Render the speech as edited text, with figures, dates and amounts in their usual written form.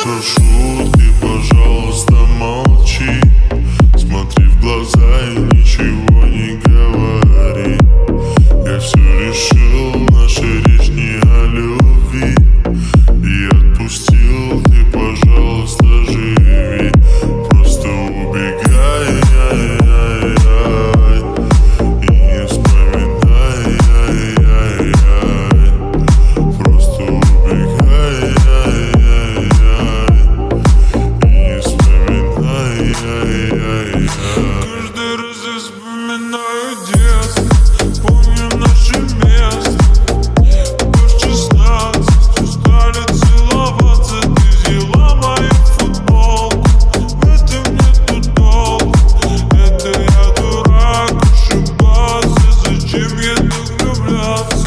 Прошу, ты, пожалуйста, молчи. Смотри в глаза и ничего не говори. Я все решил, наша речь не о любви. И отпустил, ты, пожалуйста, живи. Просто убегай, и не вспоминай, просто убегай, каждый раз я вспоминаю детство, помню наше место. В 16 устали целоваться, ты взяла мою футболку. В этом нету толку, это я дурак, ошибался. Зачем я так влюблялся?